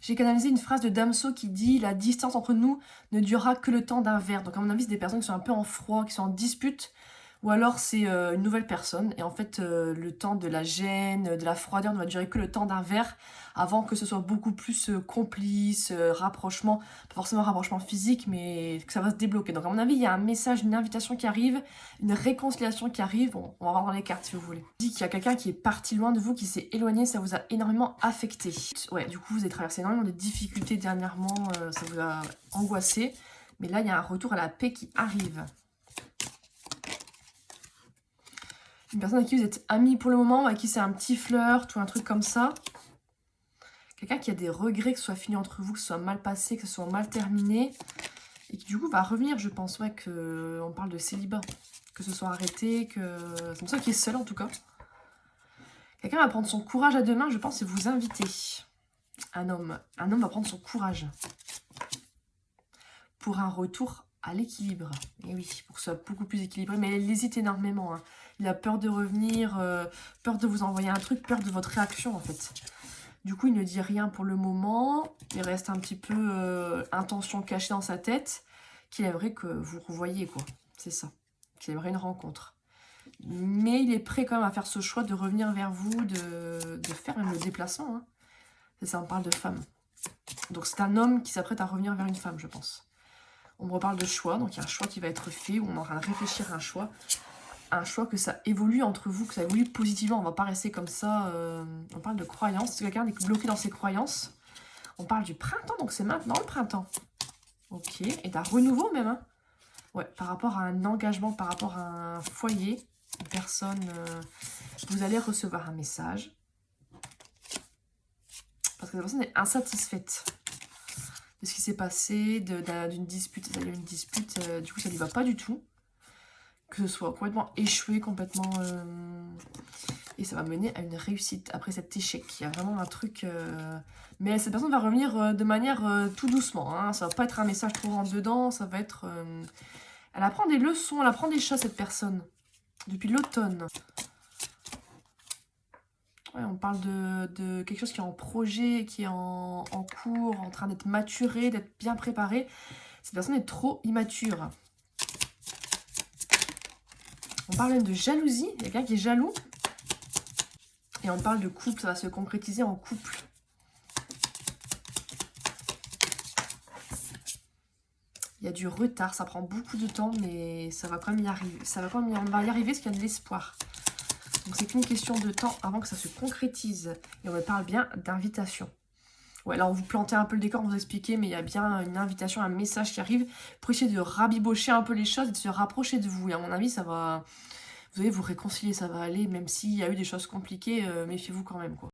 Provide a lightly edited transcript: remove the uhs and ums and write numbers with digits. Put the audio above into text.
J'ai canalisé une phrase de Damso qui dit « La distance entre nous ne durera que le temps d'un verre ». Donc à mon avis, c'est des personnes qui sont un peu en froid, qui sont en dispute. Ou alors c'est une nouvelle personne. Et en fait, le temps de la gêne, de la froideur ne va durer que le temps d'un verre avant que ce soit beaucoup plus complice, rapprochement. Pas forcément rapprochement physique, mais que ça va se débloquer. Donc à mon avis, il y a un message, une invitation qui arrive, une réconciliation qui arrive. Bon, on va voir dans les cartes si vous voulez. Il dit qu'il y a quelqu'un qui est parti loin de vous, qui s'est éloigné, ça vous a énormément affecté. Ouais, du coup, vous avez traversé énormément de difficultés dernièrement, ça vous a angoissé. Mais là, il y a un retour à la paix qui arrive. Une personne avec qui vous êtes amis pour le moment, avec qui c'est un petit flirt ou un truc comme ça. Quelqu'un qui a des regrets, que ce soit fini entre vous, que ce soit mal passé, que ce soit mal terminé. Et qui du coup va revenir, je pense, ouais, qu'on parle de célibat. Que ce soit arrêté, que... C'est pour ça qu'il est seul en tout cas. Quelqu'un va prendre son courage à deux mains, je pense, et vous inviter. Un homme va prendre son courage. Pour un retour à l'équilibre. Et oui, pour que ce soit beaucoup plus équilibré. Mais il hésite énormément. Hein. Il a peur de revenir, peur de vous envoyer un truc, peur de votre réaction en fait. Du coup, il ne dit rien pour le moment. Il reste un petit peu intention cachée dans sa tête qu'il aimerait que vous revoyiez, quoi. C'est ça. Qu'il aimerait une rencontre. Mais il est prêt quand même à faire ce choix de revenir vers vous, de faire même le déplacement. Hein. C'est ça, on parle de femme. Donc c'est un homme qui s'apprête à revenir vers une femme, je pense. On me reparle de choix, donc il y a un choix qui va être fait, où on est en train de réfléchir à un choix. Un choix que ça évolue entre vous, que ça évolue positivement. On ne va pas rester comme ça. On parle de croyances. C'est quelqu'un qui est bloqué dans ses croyances. On parle du printemps, donc c'est maintenant le printemps. Ok, et d'un renouveau même. Hein. Ouais, par rapport à un engagement, par rapport à un foyer, une personne, vous allez recevoir un message. Parce que la personne est insatisfaite de ce qui s'est passé, d'une dispute. Il y a eu une dispute, du coup ça ne lui va pas du tout. Que ce soit complètement échoué, complètement... Et ça va mener à une réussite après cet échec. Il y a vraiment un truc... Mais cette personne va revenir de manière tout doucement. Hein. Ça va pas être un message trop rentre dedans. Ça va être... Elle apprend des leçons, elle apprend des choses, cette personne. Depuis l'automne. Ouais, on parle de quelque chose qui est en projet, qui est en cours, en train d'être maturé, d'être bien préparé. Cette personne est trop immature. On parle même de jalousie. Il y a quelqu'un qui est jaloux. Et on parle de couple. Ça va se concrétiser en couple. Il y a du retard. Ça prend beaucoup de temps. Mais ça va quand même y arriver. On va y arriver parce qu'il y a de l'espoir. Donc c'est qu'une question de temps avant que ça se concrétise. Et on me parle bien d'invitation. Ouais, là on vous plantait un peu le décor, on vous expliquait. Mais il y a bien une invitation, un message qui arrive. Pour essayer de rabibocher un peu les choses et de se rapprocher de vous. Et à mon avis, ça va... Vous allez vous réconcilier, ça va aller, même s'il y a eu des choses compliquées, méfiez-vous quand même, quoi.